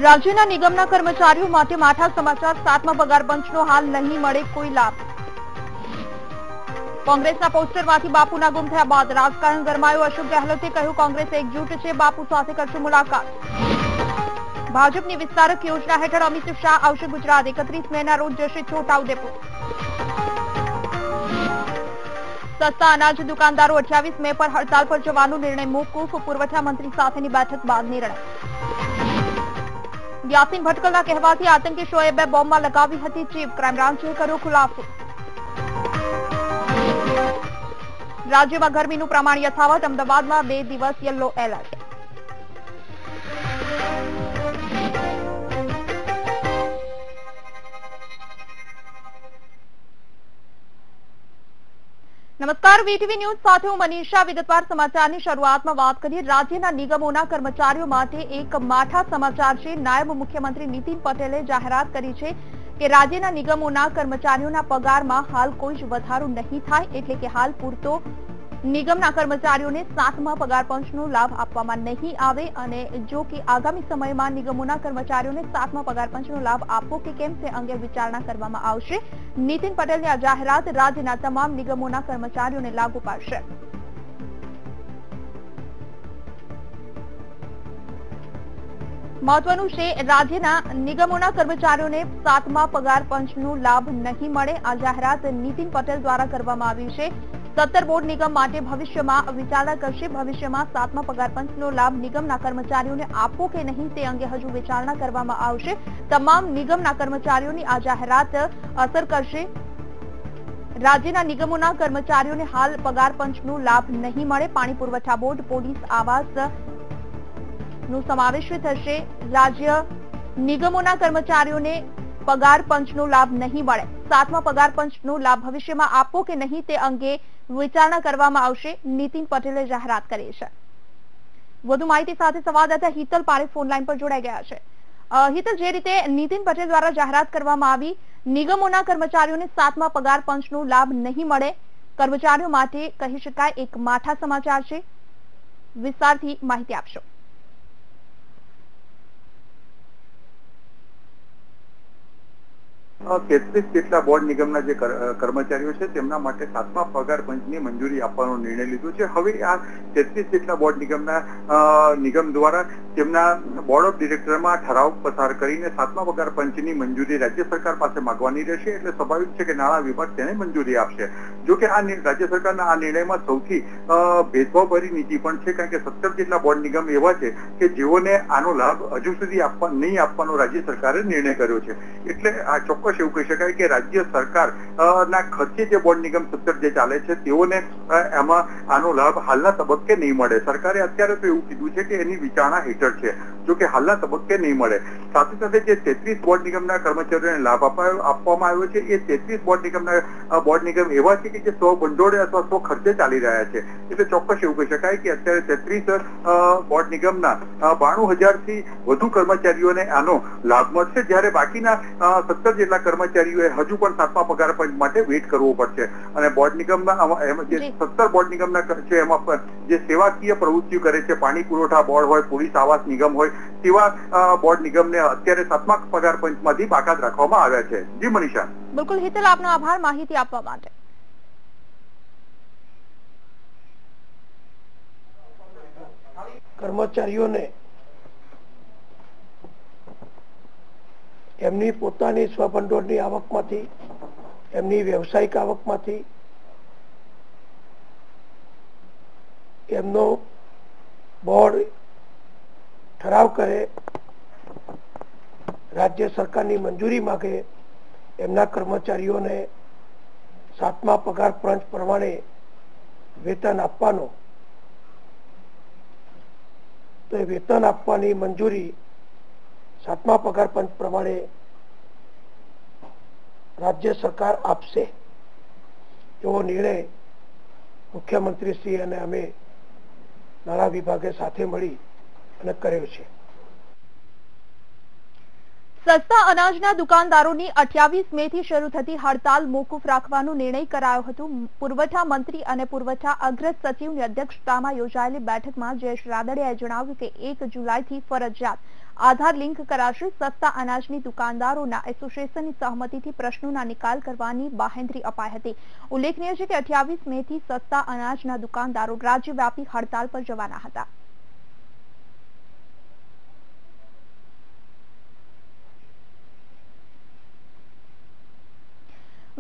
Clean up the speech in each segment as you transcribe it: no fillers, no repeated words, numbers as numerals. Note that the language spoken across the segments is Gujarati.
રાજ્યના નિગમના કર્મચારીઓ માટે માઠા સમાચાર, 7મા પગાર પંચનો હાલ નહીં મળે કોઈ લાભ। કોંગ્રેસના પોસ્ટરમાંથી બાપુના ગુમ થયા બાદ રાજકારણ ગરમાયું। અશોક ગેહલોતે કહ્યું, કોંગ્રેસ એકજૂટ છે, બાપુ સાથે કરશે મુલાકાત। ભાજપની વિસ્તારક યોજના હેઠળ અમિત શાહ આવશે ગુજરાત। 31 મેના રોજ જશે છોટાઉદેપુર। સસ્તા અનાજ દુકાનદારો 28 મે પર હડતાલ પર જવાનો નિર્ણય મોકૂફ। પુરવઠા મંત્રી સાથેની બેઠક બાદ નિર્ણય। યાસીન ભટકલના કહેવાથી આતંકી શોએબે બોમ્બમાં લગાવી હતી ચીપ। ક્રાઇમ બ્રાન્ચે કર્યો ખુલાસો। રાજ્યમાં ગરમીનું પ્રમાણ યથાવત। અમદાવાદમાં 2 દિવસ યલો એલર્ટ। નમસ્કાર, વીટીવી ન્યૂઝ સાથે હું મનીષા। વિગતવાર સમાચારની શરૂઆતમાં વાત કરીએ। રાજ્યના નિગમોના કર્મચારીઓ માટે એક માઠા સમાચાર છે। નાયબ મુખ્યમંત્રી નીતિન પટેલે જાહેરાત કરી છે કે રાજ્યના નિગમોના કર્મચારીઓના પગારમાં હાલ કોઈ જ વધારો નહીં થાય, એટલે કે હાલ પૂરતો નિગમના કર્મચારીઓને 7મા પગાર પંચનો લાભ આપવામાં નહીં આવે। અને જો કે આગામી સમયમાં નિગમોના કર્મચારીઓને 7મા પગાર પંચનો લાભ આપવો કે કેમ તે અંગે વિચારણા કરવામાં આવશે। નીતિન પટેલની આ જાહેરાત રાજ્યના તમામ નિગમોના કર્મચારીઓને લાગુ પડશે। મહત્વનું છે, રાજ્યના નિગમોના કર્મચારીઓને 7મા પગાર પંચનો લાભ નહીં મળે। આ જાહેરાત નીતિન પટેલ દ્વારા કરવામાં આવી છે। 17 બોર્ડ નિગમ માટે ભવિષ્યમાં વિચારણા કરશે। ભવિષ્યમાં 7મા પગાર પંચનો લાભ નિગમના કર્મચારીઓને આપવો કે નહીં તે અંગે હજુ વિચારણા કરવામાં આવશે। તમામ નિગમના કર્મચારીઓની આ જાહેરાત અસર કરશે। રાજ્યના નિગમોના કર્મચારીઓને હાલ પગાર પંચનો લાભ નહીં મળે। પાણી પુરવઠા બોર્ડ, પોલીસ, આવાસ નો સમાવેશ થશે। રાજ્ય નિગમોના કર્મચારીઓને પગાર પંચનો લાભ નહીં મળે। 7મા પગાર પંચનો લાભ ભવિષ્યમાં આપવો કે નહીં તે અંગે વિચારણા કરવામાં આવશે। નીતિન પટેલે જાહેરાત કરી છે। વધુ માહિતી સાથે સંવાદદાતા હિતલ પારેખ ફોન લાઈન પર જોડાઈ ગયા છે। હિતલ, જે રીતે નીતિન પટેલ દ્વારા જાહેરાત કરવામાં આવી, નિગમોના કર્મચારીઓને 7મા પગાર પંચનો લાભ નહીં મળે, કર્મચારીઓ માટે કહી શકાય એક માઠા સમાચાર છે। વિસ્તારથી માહિતી આપશો। 33 જેટલા બોર્ડ નિગમના જે કર્મચારીઓ છે તેમના માટે 7મા પગાર પંચની મંજૂરી આપવાનો નિર્ણય લીધો છે। હવે આ 33 જેટલા બોર્ડ નિગમ દ્વારા તેમના બોર્ડ ઓફ ડિરેક્ટરમાં ઠરાવ પસાર કરીને 7મા પગાર પંચની મંજૂરી રાજ્ય સરકાર પાસે માંગવાની રહેશે। એટલે સ્વાભાવિક છે કે નાણાં વિભાગ તેને મંજૂરી આપશે। જો કે આ રાજ્ય સરકારના આ નિર્ણયમાં સૌથી ભેદભાવભરી નીતિ પણ છે, કારણ કે 17 જેટલા બોર્ડ નિગમ એવા છે કે જેઓને આનો લાભ હજુ સુધી નહીં આપવાનો રાજ્ય સરકારે નિર્ણય કર્યો છે। એટલે આ ચોક્કસ એવું કહી શકાય કે રાજ્ય સરકાર ના ખર્ચે જે બોર્ડ નિગમ 17 જે ચાલે છે તેઓને એમાં આનો લાભ હાલના તબક્કે નહીં મળે। સરકારે અત્યારે તો એવું કીધું છે કે એની વિચારણા હેઠળ છે, જો કે હાલના તબક્કે નહીં મળે। સાથે સાથે જે 33 બોર્ડ નિગમના કર્મચારીઓને લાભ આપવામાં આવ્યો છે, એ 33 બોર્ડ નિગમ એવા છે કે જે સ્વ ભંડોળે અથવા સ્વ ખર્ચે ચાલી રહ્યા છે। એટલે ચોક્કસ એવું કહી શકાય કે અત્યારે 33 બોર્ડ નિગમના 92,000 થી વધુ કર્મચારીઓને આનો લાભ મળશે, જ્યારે બાકીના 17 જેટલા કર્મચારીઓએ હજુ પણ 7મા પગાર પંચ માટે વેઇટ કરવો પડશે। અને બોર્ડ નિગમના જે 17 બોર્ડ નિગમના છે એમાં જે સેવાકીય પ્રવૃત્તિઓ કરે છે, પાણી પુરવઠા બોર્ડ હોય, પોલીસ આવાસ નિગમ હોય, તેવા બોર્ડ નિગમને અત્યારે 7મા પગાર પંચમાંથી બાકાત રાખવામાં આવ્યા છે। જી મનીષા। બિલકુલ હિતલ, આપનો આભાર માહિતી આપવા માટે। કર્મચારીઓને એમની પોતાની સ્વભંડોળની આવકમાંથી, એમની વ્યવસાયિક આવકમાંથી એમનો બોર્ડ ઠરાવ કરે, રાજ્ય સરકારની મંજૂરી માંગે, એમના કર્મચારીઓને 7મા પગાર પંચ પ્રમાણે વેતન આપવાનો, તો એ વેતન આપવાની મંજૂરી 7મા પગાર પંચ પ્રમાણે રાજ્ય સરકાર આપશે એવો નિર્ણય મુખ્યમંત્રીશ્રી અને અમે નાણાં વિભાગે સાથે મળી અને કર્યો છે। સસ્તા અનાજના દુકાનદારોની 28 મે થી શરૂ થતી હડતાલ મોકૂફ રાખવાનો નિર્ણય કરાયો હતો। પુરવઠા મંત્રી અને પુરવઠા અગ્ર સચિવની અધ્યક્ષતામાં યોજાયેલી બેઠકમાં જયેશ રાદડિયાએ જણાવ્યું કે 1 જુલાઈથી ફરજિયાત આધાર લિંક કરાશે. સસ્તા અનાજની દુકાનદારોના એસોસિએશનની સહમતિથી પ્રશ્નોના નિકાલ કરવાની બાહેંધરી અપાઈ હતી. ઉલ્લેખનીય છે કે 28 મે થી સસ્તા અનાજના દુકાનદારો રાજ્યવ્યાપી હડતાલ પર જવાના હતા.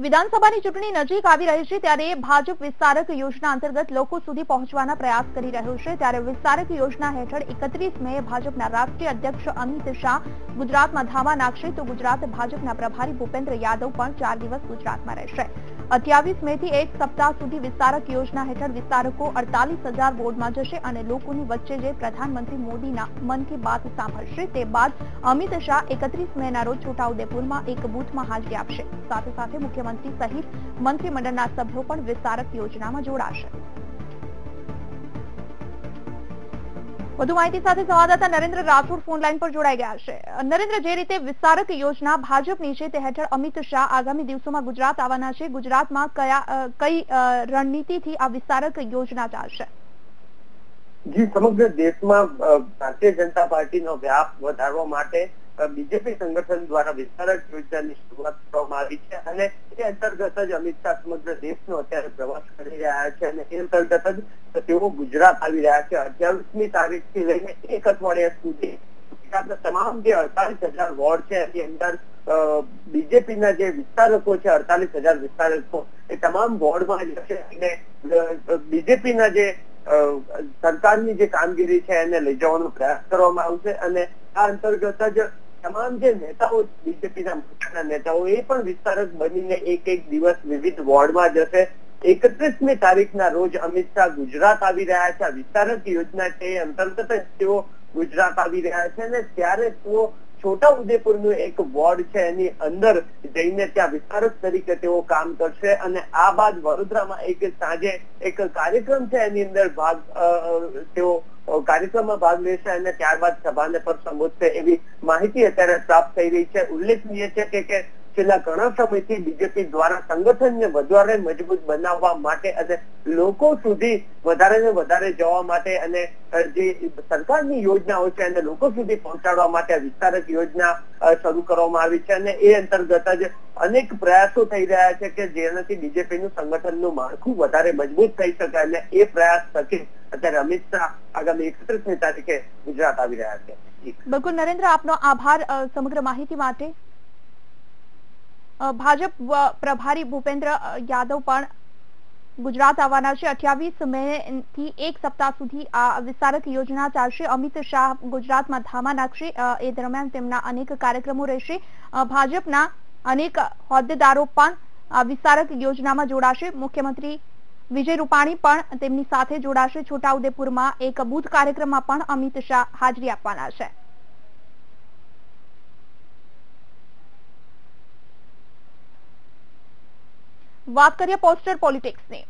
વિધાનસભાની ચૂંટણી નજીક આવી રહી છે ત્યારે ભાજપ વિસ્તારક યોજના અંતર્ગત લોકો સુધી પહોંચવાના પ્રયાસ કરી રહ્યું છે. ત્યારે વિસ્તારક યોજના હેઠળ 31 મે ભાજપના રાષ્ટ્રીય અધ્યક્ષ અમિત શાહ ગુજરાતમાં ધામા નાખશે તો ગુજરાત ભાજપના પ્રભારી ભૂપેન્દ્ર યાદવ પણ 4 દિવસ ગુજરાતમાં રહેશે. 28 મે થી એક સપ્તાહ સુધી વિસ્તારક યોજના હેઠળ વિસ્તારકો 48,000 વોર્ડમાં જશે અને લોકોની વચ્ચે જે પ્રધાનમંત્રી મોદીના મન કી બાત સાંભળશે તે બાદ અમિત શાહ 31 મેના રોજ છોટાઉદેપુરમાં એક બૂથમાં હાજરી આપશે. સાથે સાથે મુખ્યમંત્રી સહિત મંત્રીમંડળના સભ્યો પણ વિસ્તારક યોજનામાં જોડાશે. વધુ માહિતી સાથે સંવાદદાતા નરેન્દ્ર રાઠોડ ફોન લાઈન પર જોડાઈ ગયા છે. નરેન્દ્ર, જે રીતે વિસ્તારક યોજના ભાજપની છે તે હેઠળ અમિત શાહ આગામી દિવસોમાં ગુજરાત આવવાના છે. ગુજરાતમાં કઈ રણનીતિથી આ વિસ્તારક યોજના ચાલશે? જી, સમગ્ર દેશમાં ભારતીય જનતા પાર્ટીનો વ્યાપ વધારવા માટે બીજેપી સંગઠન દ્વારા વિસ્તારક યોજનાની શરૂઆત કરવામાં આવી છે અને એ અંતર્ગત જ અમિત શાહ સમગ્ર દેશનો અત્યારે પ્રવાસ કરી રહ્યા છે અને એ અંતર્ગત જ તેઓ ગુજરાત આવી રહ્યા છે. 28મી તારીખથી લઈને એક અઠવાડિયા સુધી ગુજરાતના તમામ જે 48,000 વોર્ડ છે એની અંદર બીજેપીના જે વિસ્તારકો છે 48,000 વિસ્તારકો એ તમામ વોર્ડમાં જશે અને બીજેપીના જે સરકારની જે કામગીરી છે એને લઈ જવાનો પ્રયાસ કરવામાં આવશે અને આ અંતર્ગત જ તમામ જે નેતાઓ બીજેપીના મોટા નેતાઓ એ પણ વિસ્તારક બનીને એક દિવસ વિવિધ વોર્ડમાં જશે. 31મી તારીખના રોજ અમિત શાહ ગુજરાત આવી રહ્યા છે. આ વિસ્તારક યોજના છે એ અંતર્ગત જ તેઓ ગુજરાત આવી રહ્યા છે અને ત્યારે તેઓ છોટાઉદેપુરનું એક વોર્ડ છે એની અંદર જઈને ત્યાં વિસ્તારક તરીકે તેઓ કામ કરશે અને આ બાદ વડોદરામાં સાંજે એક કાર્યક્રમ છે એની અંદર તેઓ કાર્યક્રમમાં ભાગ લેશે અને ત્યારબાદ સભાને પણ સંબોધશે એવી માહિતી અત્યારે પ્રાપ્ત થઈ રહી છે. ઉલ્લેખનીય છે કે છેલ્લા ઘણા સમયથી બીજેપી દ્વારા સંગઠનને વધારે મજબૂત બનાવવા માટે અને લોકો સુધી વધારે ને વધારે જવા માટે અને જે સરકારની યોજનાઓ છે એને લોકો સુધી પહોંચાડવા માટે વિસ્તારક યોજના શરૂ કરવામાં આવી છે અને એ અંતર્ગત જ અનેક પ્રયાસો થઈ રહ્યા છે કે જેનાથી બીજેપીનું સંગઠનનું માળખું વધારે મજબૂત થઈ શકે અને એ પ્રયાસ થકી અત્યારે અમિત શાહ આગામી 31મી તારીખે ગુજરાત આવી રહ્યા છે. બિલકુલ નરેન્દ્ર, આપનો આભાર સમગ્ર માહિતી માટે. ભાજપ પ્રભારી ભૂપેન્દ્ર યાદવ પણ ગુજરાત આવવાના છે. 28 મે થી એક સપ્તાહ સુધી આ વિસ્તારક યોજના ચાલશે. અમિત શાહ ગુજરાતમાં ધામા નાખશે. એ દરમિયાન તેમના અનેક કાર્યક્રમો રહેશે. ભાજપના અનેક હોદ્દેદારો પણ આ વિસ્તારક યોજનામાં જોડાશે. મુખ્યમંત્રી વિજય રૂપાણી પણ તેમની સાથે જોડાશે. છોટાઉદેપુરમાં એક બૂથ કાર્યક્રમમાં પણ અમિત શાહ હાજરી આપવાના છે. વાત કરીએ પોસ્ટર પોલિટિક્સની.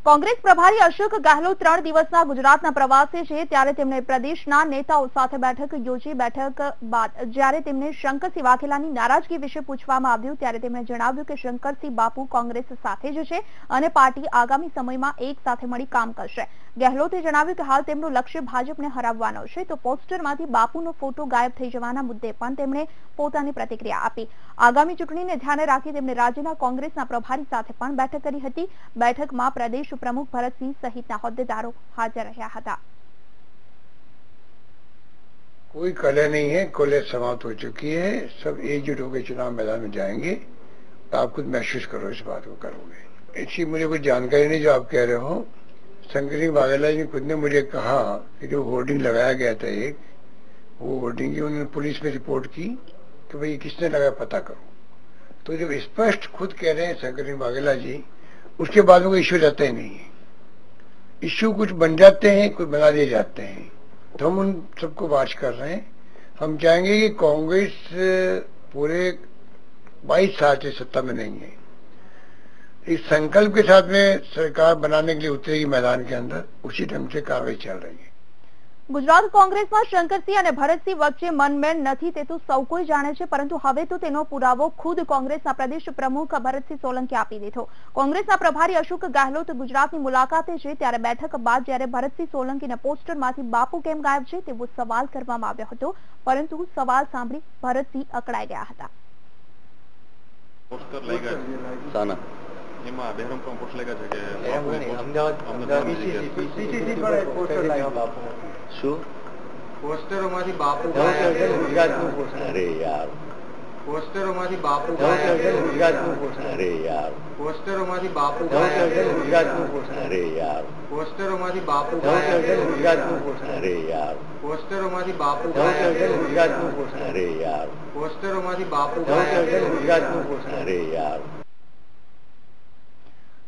કોંગ્રેસ પ્રભારી અશોક ગેહલોત 3 દિવસના ગુજરાતના પ્રવાસે છે ત્યારે તેમણે પ્રદેશના નેતાઓ સાથે બેઠક યોજી. બેઠક બાદ જ્યારે તેમને શંકરસિંહ વાઘેલાની નારાજગી વિશે પૂછવામાં આવ્યું ત્યારે તેમણે જણાવ્યું કે શંકરસિંહ બાપુ કોંગ્રેસ સાથે જ છે અને પાર્ટી આગામી સમયમાં એક સાથે મળી કામ કરશે. ગેહલોતે જણાવ્યું કે હાલ તેમનું લક્ષ્ય ભાજપને હરાવવાનો છે તો પોસ્ટરમાંથી બાપુનો ફોટો ગાયબ થઈ જવાના મુદ્દે પણ તેમણે પોતાની પ્રતિક્રિયા આપી. આગામી ચૂંટણીને ધ્યાને રાખી તેમણે રાજ્યના કોંગ્રેસના પ્રભારી સાથે પણ બેઠક કરી હતી. બેઠકમાં પ્રદેશ प्रमुख भरत सिंह सहित होद्देदारों हाजिर रहा था. कोई कलह नहीं है, कलह समाप्त हो चुकी है. सब एकजुट होकर चुनाव मैदान में जाएंगे. आप खुद महसूस करो, इस बात को करोगे. ऐसी मुझे कोई जानकारी नहीं जो आप कह रहे हो. शंकरसिंह वाघेला जी खुद ने मुझे कहा कि जो होर्डिंग लगाया गया था एक, वो होर्डिंग की उन्होंने पुलिस में रिपोर्ट की कि भाई किसने लगाया पता करो. तो जब स्पष्ट खुद कह रहे हैं शंकरसिंह वाघेला जी, उसके बाद में कोई इश्यू रहता ही नहीं है. इश्यू कुछ बन जाते हैं, कुछ बना दिए जाते हैं. तो हम उन सबको वाच कर रहे हैं. हम चाहेंगे कि कांग्रेस पूरे 22 साल से सत्ता में नहीं है. इस संकल्प के साथ में सरकार बनाने के लिए उतरेगी मैदान के अंदर. उसी ढंग से कार्रवाई चल रही है. बिल्कुल नरेंद्र, आपनो आभार. समग्र माहिती માટે. વધુ માહિતી સાથે સંવાદદાતા નરેન્દ્ર રાઠોડ ફોન લાઈન પર જોડાઈ ગયા છે. નરેન્દ્ર, જે રીતે વિસ્તારક યોજના ભાજપની છે ત્યારે તેમણે પ્રદેશના નેતાઓ સાથે બેઠક યોજી. બેઠક બાદ જ્યારે તેમને શંકરસિંહ વાઘેલાની નારાજગી વિશે પૂછવામાં આવ્યું ત્યારે તેમણે જણાવ્યું કે શંકરસિંહ બાપુ કોંગ્રેસ સાથે જ છે અને પાર્ટી આગામી સમયમાં એક સાથે મળી કામ કરશે. ગેહલોતે જણાવ્યું કે હાલ તેમનું લક્ષ્ય ભાજપને હરાવવાનો છે તો પોસ્ટરમાંથી બાપુનો ફોટો ગાયબ થઈ જવાના મુદ્દે પણ તેમણે પોતાની પ્રતિક્રિયા આપી. આગામી ચૂંટણીને ધ્યાને રાખી તેમણે રાજ્યના કોંગ્રેસના પ્રભારી સાથે પણ બેઠક કરી હતી. બેઠકમાં પ્રદેશ પ્રમુખ ભરત સિંહ સહિતના હોદ્દેદારો હાજર રહ્યા હતા. ગુજરાત કોંગ્રેસમાં શંકરસિંહ અને ભરતસિંહ વચ્ચે મનમેળ નથી તે તો સૌ કોઈ જાણે છે, પરંતુ હવે તો તેનો પુરાવો ખુદ કોંગ્રેસના પ્રદેશ પ્રમુખ ભરતસિંહ સોલંકીએ આપી દીધો। કોંગ્રેસના પ્રભારી અશોક ગેહલોત ગુજરાતની મુલાકાતે છે, ત્યારે બેઠક બાદ જ્યારે ભરતસિંહ સોલંકીના પોસ્ટરમાંથી બાપુ કેમ ગાયબ છે તેવો સવાલ કરવામાં આવ્યો હતો, પરંતુ સવાલ સાંભળી ભરતસિંહ અકળાઈ ગયા હતા। પોસ્ટર લાગ્યા એમાં બહેરમપુર પોસ્ટર લાગ્યા છે કે શું પોસ્ટરોમાંથી બાપુ ગાયબ છે ગુજરાતનું પોસ્ટર। અરે યાર પોસ્ટરોમાંથી બાપુ ગાયબ છે ગુજરાતનું પોસ્ટર। અરે યાર પોસ્ટરોમાંથી બાપુ ગાયબ છે ગુજરાતનું પોસ્ટર। અરે યાર પોસ્ટરોમાંથી બાપુ ગાયબ છે ગુજરાતનું પોસ્ટર। અરે યાર પોસ્ટરોમાંથી બાપુ ગાયબ છે ગુજરાતનું પોસ્ટર। અરે યાર પોસ્ટરોમાંથી બાપુ ગાયબ છે ગુજરાતનું પોસ્ટર। અરે યાર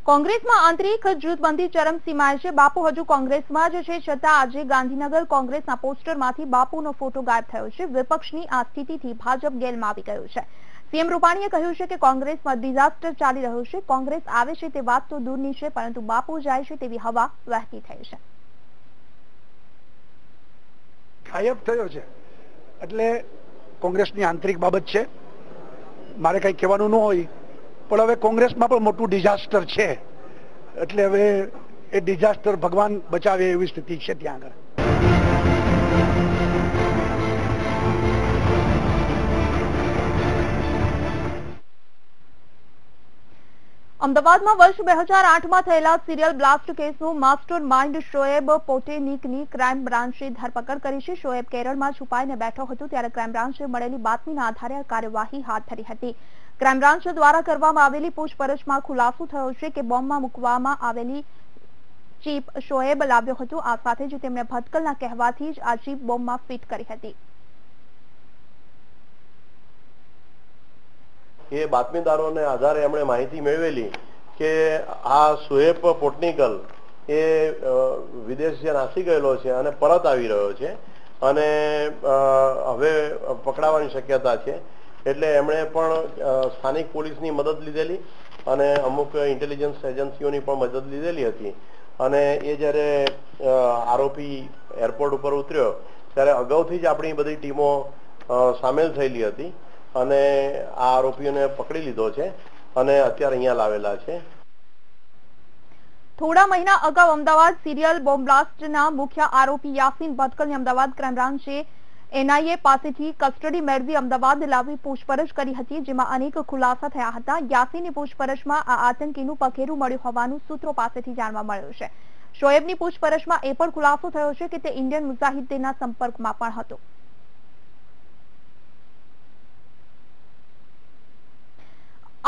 કોંગ્રેસમાં આંતરિક જૂથબંધી ચરમસીમાએ છે। બાપુ હજુ કોંગ્રેસમાં જ છે, છતાં આજે ગાંધીનગર કોંગ્રેસના પોસ્ટરમાંથી બાપુનો ફોટો ગાયબ થયો છે। વિપક્ષની આ સ્થિતિથી ભાજપ ગેલમાં આવી ગયું છે। સીએમ રૂપાણીએ કહ્યું છે કે કોંગ્રેસમાં ડિઝાસ્ટર ચાલી રહ્યું છે। કોંગ્રેસ આવે છે તે વાત તો દૂરની છે, પરંતુ બાપુ જાય છે તેવી હવા વહેતી થઈ છે। ગાયબ થયો છે એટલે કોંગ્રેસની આંતરિક બાબત છે, મારે કઈ કહેવાનું ન હોય, પણ હવે કોંગ્રેસમાં પણ મોટું ડિઝાસ્ટર છે, એટલે હવે એ ડિઝાસ્ટર ભગવાન બચાવે એવી સ્થિતિ છે ત્યાં આગળ। અમદાવાદમાં વર્ષ 2008માં થયેલા સિરિયલ બ્લાસ્ટ કેસનું માસ્ટર માઇન્ડ શોએબ પોટેનિકની ક્રાઇમ બ્રાન્ચે ધરપકડ કરી છે। શોએબ કેરળમાં છુપાઈને બેઠો હતો, ત્યારે ક્રાઇમ બ્રાન્ચે મળેલી બાતમીના આધારે આ કાર્યવાહી હાથ ધરી હતી। ક્રાઇમ બ્રાન્ચ દ્વારા કરવામાં આવેલી પૂછપરછમાં ખુલાસો થયો છે કે બોમ્બમાં મૂકવામાં આવેલી ચીપ શોએબ લાવ્યો હતો। આ સાથે જ તેમણે ભટકલના કહેવાથી જ આ ચીપ બોમ્બમાં ફિટ કરી હતી। એ બાતમીદારોને આધારે એમણે માહિતી મેળવેલી કે આ શોએબ પોટનીકલ એ વિદેશ જે નાસી ગયેલો છે અને પરત આવી રહ્યો છે અને હવે પકડાવાની શક્યતા છે, એટલે એમણે પણ સ્થાનિક પોલીસની મદદ લીધેલી અને અમુક ઇન્ટેલિજન્સ એજન્સીઓની પણ મદદ લીધેલી હતી। અને એ જ્યારે આરોપી એરપોર્ટ ઉપર ઉતર્યો ત્યારે અગાઉથી જ આપણી બધી ટીમો સામેલ થયેલી હતી અને આ આરોપીઓને પકડી લીધો છે અને અત્યારે અહીંયા લાવેલા છે। થોડા મહિના અગાઉ અમદાવાદ સિરિયલ બોમ્બ બ્લાસ્ટના મુખ્ય આરોપી યાસીન ભટકલની અમદાવાદ ક્રાઇમ બ્રાન્ચે એનઆઈએ પાસેથી કસ્ટડી મેળવી અમદાવાદ લાવી પૂછપરછ કરી હતી, જેમાં અનેક ખુલાસા થયા હતા। યાસીનની પૂછપરછમાં આ આતંકીનું પખેરું મળ્યું હોવાનું સૂત્રો પાસેથી જાણવા મળ્યું છે। શોએબની પૂછપરછમાં એ પણ ખુલાસો થયો છે કે તે ઇન્ડિયન મુજાહિદ્દીનના સંપર્કમાં પણ હતો।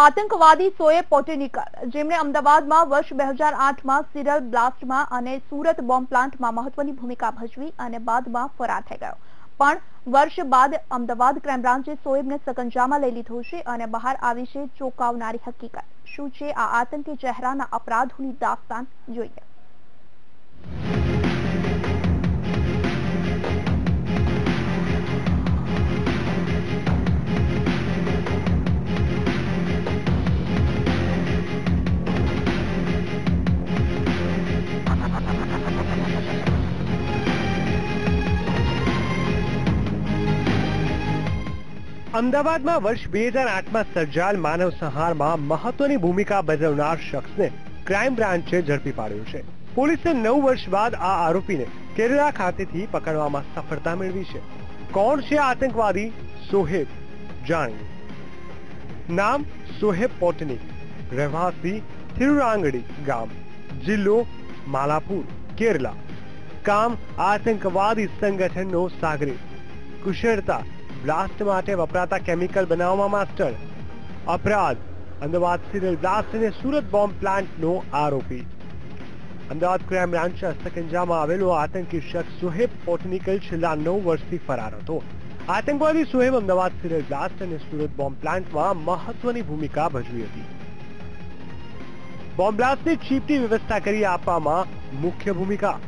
આતંકવાદી શોએબ પોટેનિકલ, જેમણે અમદાવાદમાં વર્ષ 2008માં સિરિયલ બ્લાસ્ટમાં અને સુરત બોમ્બ પ્લાન્ટમાં મહત્વની ભૂમિકા ભજવી અને બાદમાં ફરાર થઈ ગયો, પણ વર્ષ બાદ અમદાવાદ ક્રાઇમ બ્રાન્ચે શોએબને સકંજામાં લઈ લીધો છે અને બહાર આવી છે ચોંકાવનારી હકીકત। શું છે આ આતંકી ચહેરાના અપરાધોની દાસ્તાન, જોઈએ। અમદાવાદમાં વર્ષ 2008માં સર્જાયેલ માનવ સંહારમાં મહત્વની ભૂમિકા ભજવનાર શખ્સને ક્રાઇમ બ્રાન્ચે ઝડપી પાડ્યો છે। પોલીસે 9 વર્ષ બાદ આ આરોપીને કેરળા ખાતેથી પકડવામાં સફળતા મેળવી છે। કોણ છે આતંકવાદી શોએબ, જાણીએ। નામ શોએબ પોટનિક, રહેવાસી થિરુરાંગડી ગામ, જિલ્લો માલાપુર, કેરલા। કામ આતંકવાદી સંગઠનનો સાગરીત, કુશળતા બ્લાસ્ટ માટે વપરાતા કેમિકલ બનાવવામાં માસ્ટર, અપરાધ અમદાવાદ સિરિયલ બ્લાસ્ટ અને સુરત બોમ્બ પ્લાન્ટનો આરોપી। અમદાવાદ ક્રાઇમ બ્રાન્ચના સકંજામાં આવેલો આતંકી શખ્સ શોએબ પોટનિકલ છેલ્લા 9 વર્ષથી ફરાર હતો। આતંકવાદી શોએબ અમદાવાદ સિરિયલ બ્લાસ્ટ અને સુરત બોમ્બ પ્લાન્ટમાં મહત્વની ભૂમિકા ભજવી હતી। બોમ્બ બ્લાસ્ટની ચીપની વ્યવસ્થા કરી આપવામાં મુખ્ય ભૂમિકા।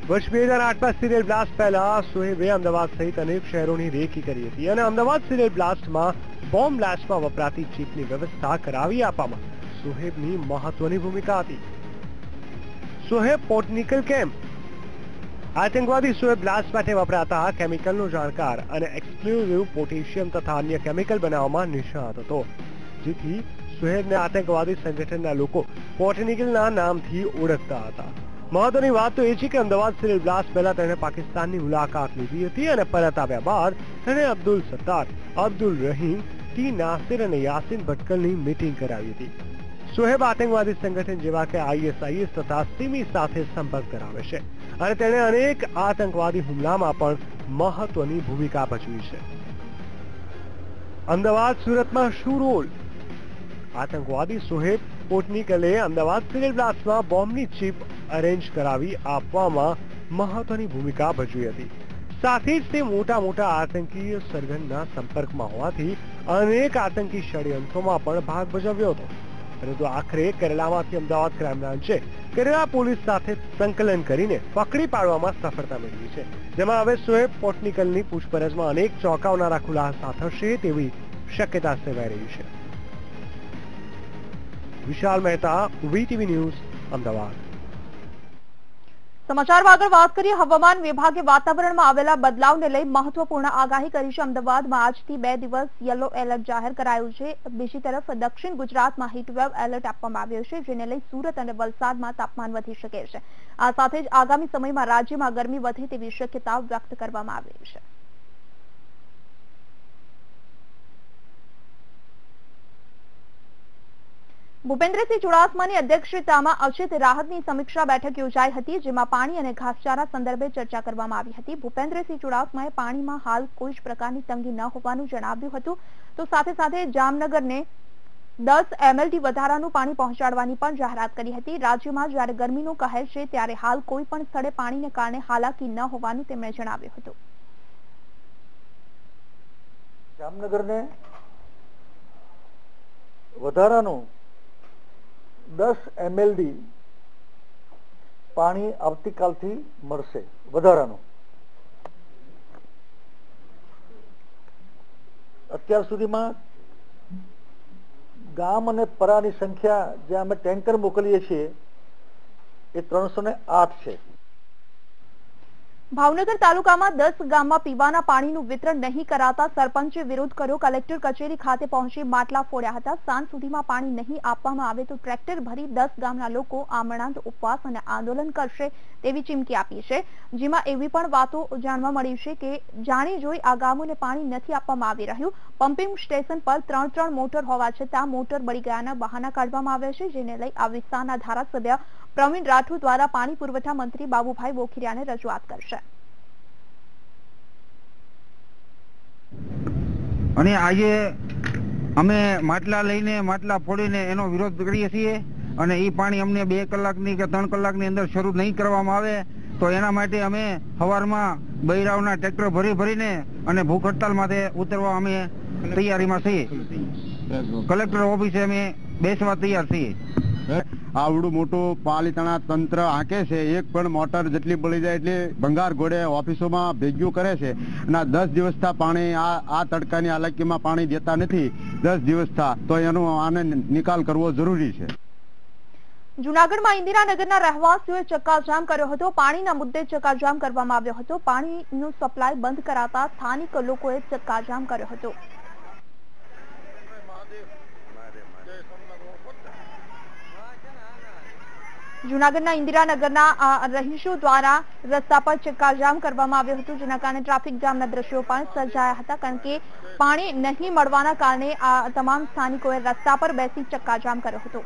વર્ષ 2008માં સિરિયલ બ્લાસ્ટ પહેલા શોએબે અમદાવાદ સહિત અનેક શહેરોની રેકી કરી હતી અને અમદાવાદ સિરિયલ બ્લાસ્ટમાં બોમ્બ બ્લાસ્ટમાં વપરાતી ચીપની વ્યવસ્થા કરાવી આપવામાં શોએબની મહત્વની ભૂમિકા હતી। શોએબ પોટનિકલ કેમ? આતંકવાદી શોએબ બ્લાસ્ટ માટે વપરાતા કેમિકલનો જાણકાર અને એક્સપ્લોઝિવ પોટેશિયમ તથા અન્ય કેમિકલ બનાવવામાં નિષ્ણાત હતો, જેથી શોએબને આતંકવાદી સંગઠનના લોકો પોર્ટનિકલના નામથી ઓળખતા હતા. મહત્વની વાત તો એ છે કે અમદાવાદ સિવિલ બ્લાસ્ટ પહેલા તેણે પાકિસ્તાનની મુલાકાત લીધી હતી અને પરત આવ્યા બાદ તેણે અબ્દુલ સત્તાર, અબ્દુલ રહીમ, ટી નાસિર અને યાસીન ભટકલની મીટિંગ કરાવી હતી. શોએબ આતંકવાદી સંગઠન જેવા કે ISIS તથા સિમી સાથે સંપર્ક ધરાવે છે અને તેણે અનેક આતંકવાદી હુમલામાં પણ મહત્વની ભૂમિકા ભજવી છે. અમદાવાદ સુરતમાં શું રોલ? આતંકવાદી શોએબ પોટનીકલે અમદાવાદ સિવિલ બ્લાસ્ટમાં બોમ્બની ચિપ અરેન્જ કરાવી આપવામાં મહત્વની ભૂમિકા ભજવી હતી. સાથે જ તે મોટા આતંકીય સરગના સંપર્કમાં હોવાથી અનેક આતંકી ષડયંત્રોમાં પણ ભાગ ભજવ્યો હતો. પરંતુ આખરે કેરળામાંથી અમદાવાદ ક્રાઇમ બ્રાન્ચે કેરળા પોલીસ સાથે સંકલન કરીને પકડી પાડવામાં સફળતા મેળવી છે, જેમાં હવે શોએબ પોટનીકલની પૂછપરછમાં અનેક ચોંકાવનારા ખુલાસા થશે તેવી શક્યતા સેવાઈ રહી છે. વિશાલ મહેતા, VTV ન્યૂઝ, અમદાવાદ. સમાચારમાં આગળ વાત કરીએ. હવામાન વિભાગે વાતાવરણમાં આવેલા બદલાવને લઈ મહત્વપૂર્ણ આગાહી કરી છે. અમદાવાદમાં આજથી 2 દિવસ યલો એલર્ટ જાહેર કરાયું છે. બીજી તરફ દક્ષિણ ગુજરાતમાં હીટવેવ એલર્ટ આપવામાં આવ્યો છે, જેને લઈ સુરત અને વલસાડમાં તાપમાન વધી શકે છે. આ સાથે જ આગામી સમયમાં રાજ્યમાં ગરમી વધે તેવી શક્યતા વ્યક્ત કરવામાં આવી છે. ભૂપેન્દ્રસિંહ ચુડાસમાની અધ્યક્ષતામાં અછત રાહતની સમીક્ષા બેઠક યોજાઈ હતી, જેમાં પાણી અને ઘાસચારા સંદર્ભે ચર્ચા કરવામાં આવી હતી. ભૂપેન્દ્રસિંહ ચુડાસમાએ પાણીમાં હાલ કોઈ જ પ્રકારની તંગી ન હોવાનું જણાવ્યું હતું, તો સાથે જામનગરને 10 MLD વધારાનું પાણી પહોંચાડવાની પણ જાહેરાત કરી હતી. રાજ્યમાં જ્યારે ગરમીનો કહેર છે, ત્યારે હાલ કોઈ પણ સ્થળે પાણીને કારણે હાલાકી ન હોવાનું તેમણે જણાવ્યું હતું. જામનગરને વધારાનું 10 MLD પાણી આવતીકાલથી મળશે. વધારાનું અત્યાર સુધીમાં ગામ અને પરાની સંખ્યા જે અમે ટેન્કર મોકલીએ છીએ એ 308 છે. ભાવનગર તાલુકામાં 10 ગામમાં પીવાના પાણીનું વિતરણ નહીં કરાતા સરપંચે વિરોધ કર્યો. કલેક્ટર કચેરી ખાતે પહોંચી માટલા ફોડ્યા હતા. સાંજ સુધીમાં પાણી નહીં આપવામાં આવે તો ટ્રેક્ટર ભરી 10 ગામના લોકો આમરણાંત ઉપવાસ અને આંદોલન કરશે તેવી ચીમકી આપી છે. જેમાં એવી પણ વાતો જાણવા મળી છે કે જાણી જોઈ આ ગામોને પાણી નથી આપવામાં આવી રહ્યું. પમ્પિંગ સ્ટેશન પર 3 મોટર હોવા છતાં મોટર બળી ગયાના બહાના કાઢવામાં આવ્યા છે, જેને લઈ આ વિસ્તારના ધારાસભ્ય પ્રવીણ રાઠોડ દ્વારા પાણી પુરવઠા મંત્રી બાબુભાઈ બોખીરિયાને રજૂઆત કરશે. અને આજે અમે માટલા લઈને માટલા ફોડીને એનો વિરોધ કરીએ છીએ અને એ પાણી અમને 2 કલાકની કે 3 કલાકની અંદર શરૂ નહીં કરવામાં આવે તો એના માટે અમે સવારમાં બૈરાવના ટ્રેક્ટર ભરીને અને ભૂખ હડતાલ માટે ઉતરવા અમે તૈયારીમાં છીએ. કલેક્ટર ઓફિસે અમે બેસવા તૈયાર છીએ. આવડું મોટું પાલિતાણા તંત્ર આંકે છે, એક પણ મોટર જેટલી બળી જાય એટલે ભંગાર ઘોડે ઓફિસોમાં ભેગ્યું કરે છે અને 10 દિવસથી પાણી આ તડકાની હાલાકીમાં પાણી દેતા નથી. 10 દિવસથી તો એનો આને નિકાલ કરવો જરૂરી છે. જૂનાગઢમાં ઇન્દિરાનગરના રહેવાસીઓએ ચક્કાજામ કર્યો હતો. પાણીના મુદ્દે ચક્કાજામ કરવામાં આવ્યો હતો. પાણીનું સપ્લાય બંધ કરાતા સ્થાનિક લોકોએ ચક્કાજામ કર્યો હતો. જૂનાગઢના ઇન્દિરાનગરના રહીશો દ્વારા રસ્તા પર ચક્કાજામ કરવામાં આવ્યો હતો, જેના કારણે ટ્રાફિક જામના દ્રશ્યો પણ સર્જાયા હતા. કારણ કે પાણી નહીં મળવાના કારણે આ તમામ સ્થાનિકોએ રસ્તા પર બેસી ચક્કાજામ કર્યો હતો.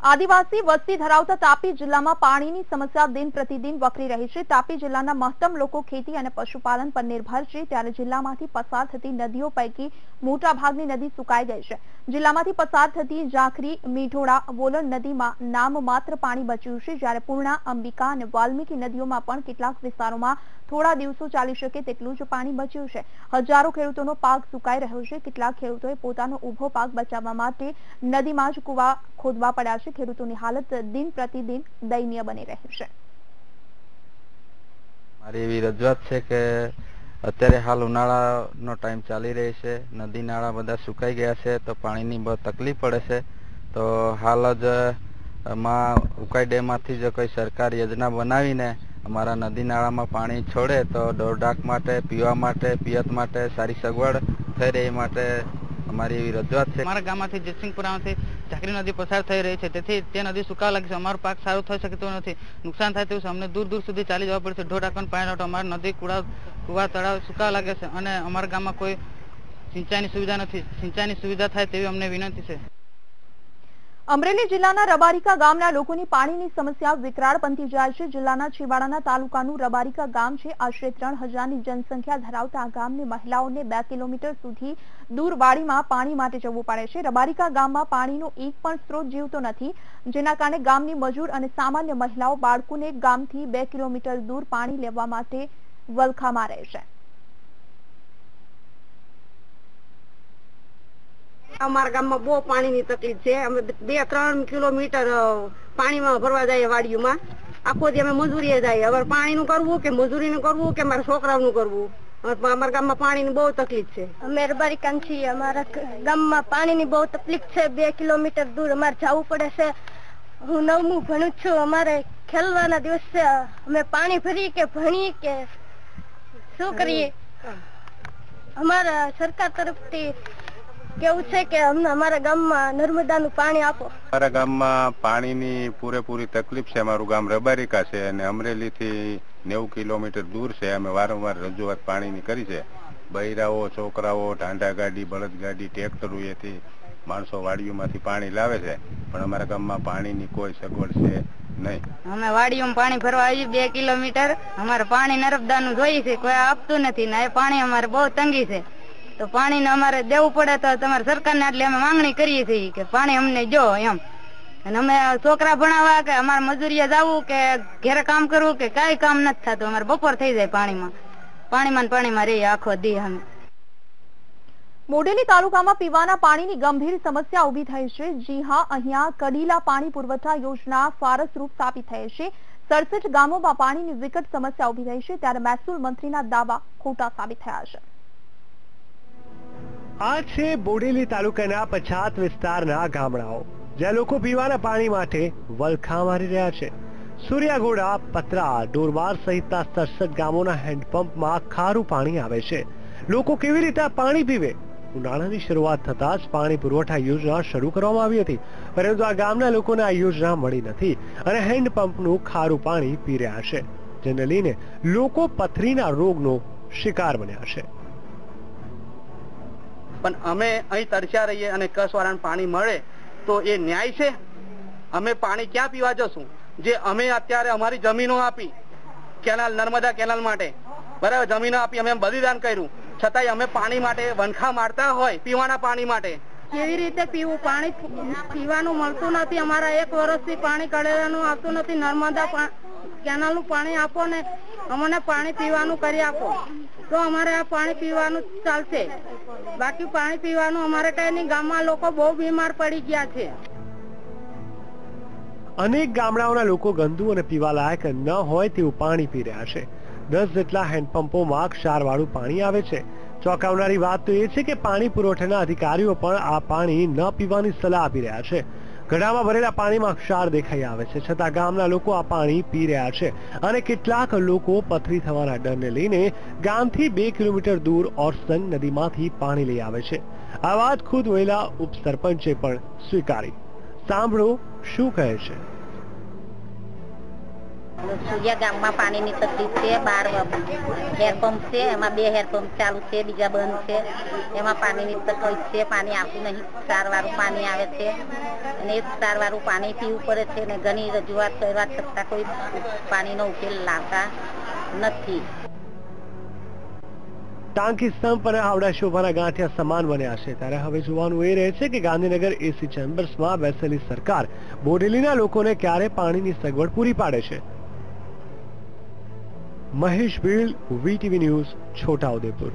આદિવાસી વસ્તી ધરાવતા તાપી જિલ્લામાં પાણીની સમસ્યા દિન પ્રતિદિન વકરી રહી છે. તાપી જિલ્લાના મહત્તમ લોકો ખેતી અને પશુપાલન પર નિર્ભર છે, ત્યારે જિલ્લામાંથી પસાર થતી નદીઓ પૈકી મોટા ભાગની નદી સુકાઈ ગઈ છે. જિલ્લામાંથી પસાર થતી ઝાંખરી, મીઠોડા, વોલણ નદીમાં નામ માત્ર પાણી બચ્યું છે, જ્યારે પૂર્ણા, અંબિકા અને વાલ્મીકી નદીઓમાં પણ કેટલાક વિસ્તારોમાં થોડા દિવસો ચાલી શકે તેટલું જ પાણી બચ્યું છે. હજારો ખેડૂતોનો પાક સુકાઈ રહ્યો છે. કેટલાક ખેડૂતોએ પોતાનો ઉભો પાક બચાવવા માટે નદીમાં જ કુવા ખોદવા પડ્યા છે. ખેડૂતોની હાલત દિન પ્રતિદિન દયનીય બની રહી છે. મારી એવી રજૂઆત છે કે અત્યારે હાલ ઉનાળાનો ટાઈમ ચાલી રહી છે, નદી નાળા બધા સુકાઈ ગયા છે, તો પાણીની બહુ તકલીફ પડે છે. તો હાલ જ એમાં ઉકાઈ ડેમમાંથી જો કોઈ સરકાર યોજના બનાવીને અમારા નદી નાળામાં પાણી છોડે તો ઢોરઢાક માટે, પીવા માટે, પિયત માટે સારી સગવડ થઈ રહે માટે અમારી એવી રજૂઆત છે. અમારા ગામમાંથી જયસિંહપુરામાંથી ઝાકરી નદી પસાર થઈ રહી છે, તેથી તે નદી સુકાવા લાગી છે. અમારો પાક સારો થઈ શકતો નથી, નુકસાન થાય તેવું છે. અમને દૂર દૂર સુધી ચાલી જવા પડે છે. ઢોર ઢાંકવાનું પાણી નહોતું. અમારી નદી કુવા તળાવ સુકાવા લાગે છે અને અમારા ગામમાં કોઈ સિંચાઈની સુવિધા નથી. સિંચાઈની સુવિધા થાય તેવી અમને વિનંતી છે. અમરેલી જિલ્લાના રબારિકા ગામના લોકોની પાણીની સમસ્યા વિકરાળ બનતી જાય છે. જિલ્લાના છેવાડાના તાલુકાનું રબારિકા ગામ છે. આશરે 3000ની જનસંખ્યા ધરાવતા આ ગામની મહિલાઓને 2 કિલોમીટર સુધી દૂર વાડીમાં પાણી માટે જવું પડે છે. રબારિકા ગામમાં પાણીનો એક પણ સ્ત્રોત જીવતો નથી, જેના કારણે ગામની મજૂર અને સામાન્ય મહિલાઓ બાળકોને ગામથી 2 કિલોમીટર દૂર પાણી લેવા માટે વલખામાં રહે છે. અમારા ગામમાં બહુ પાણીની તકલીફ છે. અમે 2-3 કિલોમીટર પાણીમાં ભરવા જઈએ વાડીઓમાં. આખો દી અમે મજૂરીએ જઈએ. હવે પાણીનું કરવું કે મજૂરીનું કરવું કે મારા છોકરાઓનું કરવું. અમારા ગામમાં પાણીની બહુ તકલીફ છે. અમે રબારિકા છીએ. અમારા ગામમાં પાણીની બહુ તકલીફ છે. 2 કિલોમીટર દૂર અમારે જવું પડે છે. હું 9મું ભણું છું. અમારે ખેલવાના દિવસે અમે પાણી ભરી કે ભણીએ કે શું કરીએ. અમારા સરકાર તરફથી કેવું છે કે અમને અમારા ગામમાં નર્મદાનું પાણી આપો. અમારા ગામમાં પાણીની પૂરેપૂરી તકલીફ છે. અમારું ગામ રબારિકા છે અને અમરેલીથી 90 કિલોમીટર દૂર છે. અમે વારંવાર રજૂઆત પાણીની કરી છે. બૈરાઓ, છોકરાઓ, ઢાંઢા ગાડી, બળદગાડી, ટ્રેક્ટરોથી માણસો વાડીઓમાંથી પાણી લાવે છે, પણ અમારા ગામમાં પાણીની કોઈ સગવડ છે નહીં. અમે વાડીઓમાં પાણી ભરવા આવીએ 2 કિલોમીટર. અમારે પાણી નર્મદાનું જોઈએ છે, કોઈ આપતું નથી ને પાણી અમારે બહુ તંગી છે. તો પાણીને અમારે દેવું પડે તો તમારે સરકારને એટલે અમે માંગણી કરીએ છીએ કે પાણી અમને જો એમ. અને અમે છોકરા ભણાવવા કે અમારે મજૂરીએ જવું કે ઘરે કામ કરવું કે કઈ કામ નથી થતું. અમારે બપોર થઈ જાય પાણીમાં રહીએ આખો દી. અમે બોડેલી તાલુકામાં પીવાના પાણીની ગંભીર સમસ્યા ઉભી થઈ છે. જી હા, અહીંયા કડીલા પાણી પુરવઠા યોજના ફારસરૂપ સાબિત થઈ છે. 67 ગામોમાં પાણીની વિકટ સમસ્યા ઉભી થઈ છે, ત્યારે મહેસૂલ મંત્રીના દાવા ખોટા સાબિત થયા છે. આ છે બોડેલી તાલુકાના પછાત વિસ્તારના ગામડાઓ, જ્યાં લોકો પીવાના પાણી માટે વલખા મારી રહ્યા છે. સૂર્યાગોડા, પતરા, ડોરવાર સહિતના 67 ગામોના હેન્ડપંપમાં ખારું પાણી આવે છે. લોકો કેવી રીતે પાણી પીવે? ઉનાળાની શરૂઆત થતાં જ પાણી પુરવઠા યોજના શરૂ કરવામાં આવી હતી, પરંતુ આ ગામના લોકોને આ યોજના મળી નથી અને હેન્ડપંપનું ખારું પાણી પી રહ્યા છે, જેને લઈને લોકો પથરીના રોગનો શિકાર બન્યા છે. પણ અમે અહીં તરસ્યા રહીએ અને કસવાળાને પાણી મળે તો એ ન્યાય છે? અમે પાણી ક્યાં પીવા જશું? જે અમે અત્યારે અમારી જમીનો આપી કેનાલ, નર્મદા કેનાલ માટે, બરાબર, જમીનો આપી અમે બલિદાન કર્યું, છતાંય અમે પાણી માટે વનખા મારતા હોય પીવાના પાણી માટે. કેવી રીતે પીવું? પાણી પીવાનું મળતું નથી. અમારા 1 વર્ષથી પાણી કઢેલાનું આવતું નથી. નર્મદા કેનાલનું પાણી આપો ને અમને પાણી પીવાનું કરી આપો તો અમારે આ પાણી પીવાનું ચાલશે. બાકી પાણી પીવાનું અમારે કઈ નહીં. ગામમાં લોકો બહુ બીમાર પડી ગયા છે. અનેક ગામડાઓના લોકો ગંદુ અને પીવાલાયક ન હોય તેવું પાણી પી રહ્યા છે. 10 જેટલા હેન્ડપંપોમાં ક્ષારવાળું પાણી આવે છે. ચોંકાવનારી વાત તો એ છે કે પાણી પુરવઠાના અધિકારીઓ પણ આ પાણી ન પીવાની સલાહ આપી રહ્યા છે. ગઢામાં ભરેલા પાણીમાં ક્ષાર દેખાઈ આવે છે, છતાં ગામના લોકો આ પાણી પી રહ્યા છે અને કેટલાક લોકો પથરી થવાના ડરને લઈને ગામથી 2 કિલોમીટર દૂર ઓરસંગ નદીમાંથી પાણી લઈ આવે છે. આ વાત ખુદ વહેલા ઉપસરપંચે પણ સ્વીકારી. સાંભળો શું કહે છે. સૂર્યા ગામમાં પાણીની તકલીફ છે. 12 હેરપંપ છે, એમાં 2 હેરપંપ ચાલુ છે, બીજા બંધ છે. એમાં પાણીની તકલીફ છે. પાણી આવતું નહીં. ક્ષારવાળું પાણી આવે છે અને એ ક્ષારવાળું પાણી પીવું પડે છે અને ઘણી રજૂઆત કરવા છતાં કોઈ પાણીનો ઉકેલ લાવતા નથી. ટાંકી સ્તંભ અને હાવડા શોભાના ગાંઠિયા સમાન બન્યા છે. ત્યારે હવે જોવાનું એ રહે છે કે ગાંધીનગર એસી ચેમ્બર્સમાં બેસેલી સરકાર બોડેલીના લોકોને ક્યારે પાણીની સગવડ પૂરી પાડે છે. Mahesh Bhil, VTV news, Chhota Udepur.